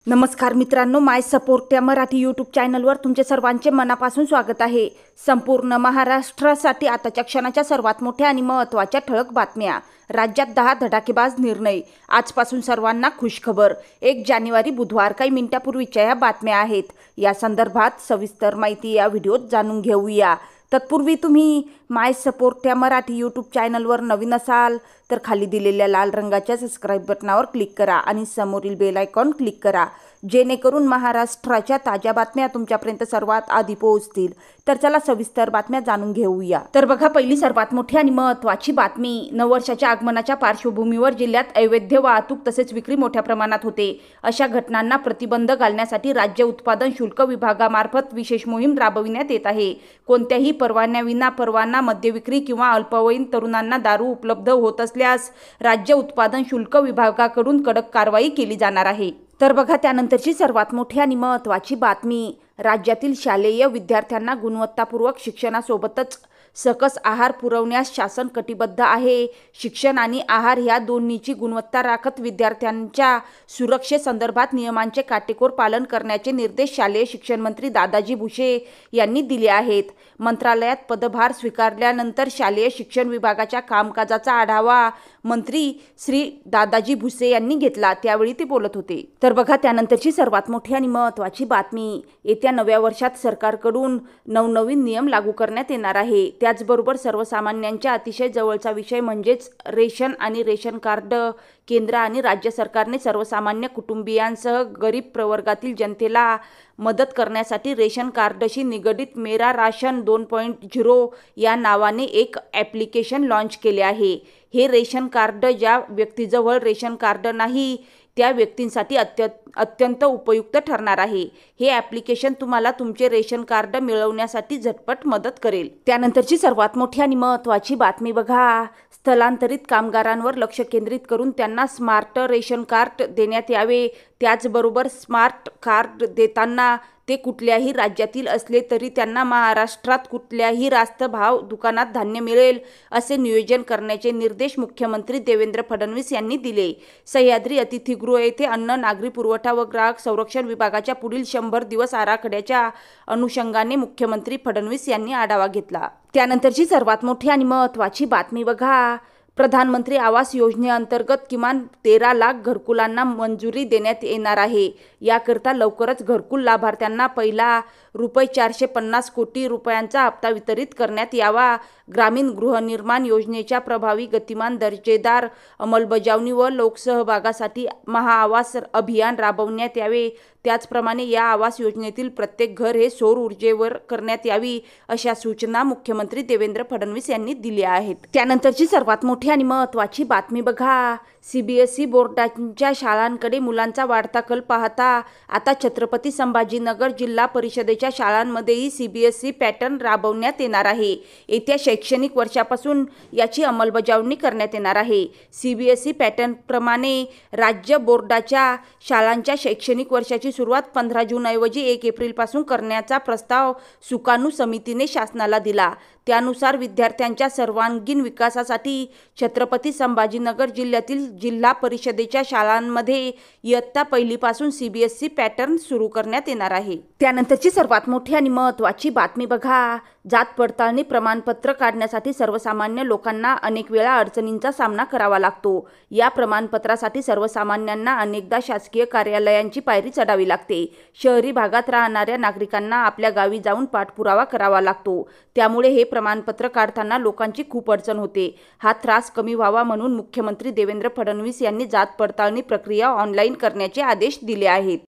नमस्कार मित्रांनो, माय सपोर्ट या मराठी यूट्यूब चॅनलवर तुमचे सर्वांचे मनापासून स्वागत आहे। संपूर्ण महाराष्ट्रासाठी आताच्या क्षणाच्या सर्वात मोठ्या आणि महत्त्वाच्या ठळक बातम्या। राज्यात 10 धडाकेबाज निर्णय। आजपासून सर्वांना खुशखबर। 1 जानेवारी बुधवार। काही मिनिटांपूर्वीच्या या बातम्या आहेत। या संदर्भात सविस्तर माहिती या व्हिडिओत जाणून घेऊया। तत्पूर्वी तुम्ही माय सपोर्ट या मराठी यूट्यूब चॅनलवर नवीन असाल तर खाली दिलेल्या लाल रंगाच्या सबस्क्राइब बटनावर क्लिक करा आणि समोरील बेल आयकॉन क्लिक करा, जेणेकरून महाराष्ट्राच्या ताज्या बातम्या तुमच्यापर्यंत सर्वात आधी पोहोचतील। तर चला सविस्तर बातम्या जाणून घेऊया। तर बघा, पहिली सर्वात मोठी आणि महत्त्वाची बातमी। नववर्षाच्या आगमनाच्या पार्श्वभूमीवर जिल्ह्यात अवैध वाहतूक तसेच विक्री मोठ्या प्रमाणात होते। अशा घटनांना प्रतिबंध घालण्यासाठी राज्य उत्पादन शुल्क विभागामार्फत विशेष मोहीम राबविण्यात येत आहे। कोणत्याही परवान्याविना परवाना मद्य विक्री किंवा अल्पवयीन तरुणांना दारू उपलब्ध होत असल्यास राज्य उत्पादन शुल्क विभागाकडून कडक कारवाई केली जाणार आहे। तर बघा, त्यानंतरची सर्वात मोठी आणि महत्त्वाची बातमी। राज्यातील शालेय विद्यार्थ्यांना गुणवत्तापूर्वक शिक्षणासोबतच सकस आहार पुरवण्यास शासन कटिबद्ध आहे। शिक्षण आणि आहार या दोन्हीची गुणवत्ता राखत विद्यार्थ्यांच्या सुरक्षेसंदर्भात नियमांचे काटेकोर पालन करण्याचे निर्देश शालेय शिक्षण मंत्री दादाजी भुसे यांनी दिले आहेत। मंत्रालयात पदभार स्वीकारल्यानंतर शालेय शिक्षण विभागाच्या कामकाजाचा आढावा मंत्री श्री दादाजी भुसे यांनी घेतला, त्यावेळी ते बोलत होते। तर बघा, त्यानंतरची सर्वात मोठी आणि महत्त्वाची बातमी। येत्या नव्या वर्षात सरकारकडून नवनवीन नियम लागू करण्यात येणार आहे। त्याचबरोबर सर्वसामान्यांच्या अतिशय जवळचा विषय म्हणजेच रेशन आणि रेशन कार्ड। केंद्र आणि राज्य सरकारने सर्वसामान्य कुटुंबियांसह गरीब प्रवर्गातील जनतेला मदत करण्यासाठी रेशन कार्डशी निगडित मेरा राशन 2.0 या नावाने एक ॲप्लिकेशन लॉन्च केले आहे। हे रेशन कार्ड ज्या व्यक्तीजवळ रेशन कार्ड नाही त्या व्यक्तींसाठी अत्यंत उपयुक्त ठरणार आहे। हे ॲप्लिकेशन तुम्हाला तुमचे रेशन कार्ड मिळवण्यासाठी झटपट मदत करेल। त्यानंतरची सर्वात मोठी आणि महत्त्वाची बातमी बघा। स्थलांतरित कामगारांवर लक्ष केंद्रित करून त्यांना स्मार्ट रेशन कार्ड देण्यात यावे। त्याचबरोबर स्मार्ट कार्ड देताना ते कुठल्याही राज्यातील असले तरी त्यांना महाराष्ट्रात कुठल्याही रास्त भाव दुकानात धान्य मिळेल असे नियोजन करण्याचे निर्देश मुख्यमंत्री देवेंद्र फडणवीस यांनी दिले। सह्याद्री अतिथीगृह येथे अन्न, नागरी पुरवठा व ग्राहक संरक्षण विभागाच्या पुढील 100 दिवस आराखड्याच्या अनुषंगाने मुख्यमंत्री फडणवीस यांनी आढावा घेतला। त्यानंतरची सर्वात मोठी आणि महत्त्वाची बातमी बघा। प्रधानमंत्री आवास योजनेअंतर्गत किमान 13 लाख घरकुलांना मंजुरी देण्यात येणार आहे। याकरता लवकरच घरकुल लाभार्थ्यांना पहिला ₹450 कोटी रुपयांचा हप्ता वितरित करण्यात यावा। ग्रामीण गृहनिर्माण योजनेच्या प्रभावी, गतिमान, दर्जेदार अंमलबजावणी व लोकसहभागासाठी महाआवास अभियान राबवण्यात यावे। त्याचप्रमाणे या आवास योजनेतील प्रत्येक घर हे सौर ऊर्जेवर करण्यात यावी, अशा सूचना मुख्यमंत्री देवेंद्र फडणवीस यांनी दिल्या आहेत। त्यानंतरची सर्वात मोठी आणि महत्त्वाची बातमी बघा। CBSE बोर्डाच्या शाळांकडे मुलांचा वाढता कल पाहता आता छत्रपती संभाजीनगर जिल्हा परिषदेच्या शाळांमध्येही CBSE पॅटर्न राबवण्यात येणार आहे। येत्या शैक्षणिक वर्षापासून याची अंमलबजावणी करण्यात येणार आहे। CBSE पॅटर्नप्रमाणे राज्य बोर्डाच्या शाळांच्या शैक्षणिक वर्षाची सुरुवात 15 जूनऐवजी 1 एप्रिलपासून करण्याचा प्रस्ताव सुकाणू समितीने शासनाला दिला। त्यानुसार विद्यार्थ्यांच्या सर्वांगीण विकासासाठी छत्रपती संभाजीनगर जिल्ह्यातील जिल्हा परिषदेच्या शाळांमध्ये इयत्ता पहिलीपासून CBSE पॅटर्न सुरू करण्यात येणार आहे। त्यानंतरची सर्वात मोठी आणि महत्त्वाची बातमी बघा। जात पडताळणी प्रमाणपत्र काढण्यासाठी सर्वसामान्य लोकांना अनेक वेळा अडचणींचा सामना करावा लागतो। या प्रमाणपत्रासाठी सर्वसामान्यांना अनेकदा शासकीय कार्यालयांची पायरी चढावी लागते। शहरी भागात राहणाऱ्या नागरिकांना आपल्या गावी जाऊन पाठपुरावा करावा लागतो। त्यामुळे हे प्रमाणपत्र काढताना लोकांची खूप अडचण होते। हा त्रास कमी व्हावा म्हणून मुख्यमंत्री देवेंद्र फडणवीस यांनी जात पडताळणी प्रक्रिया ऑनलाईन करण्याचे आदेश दिले आहेत।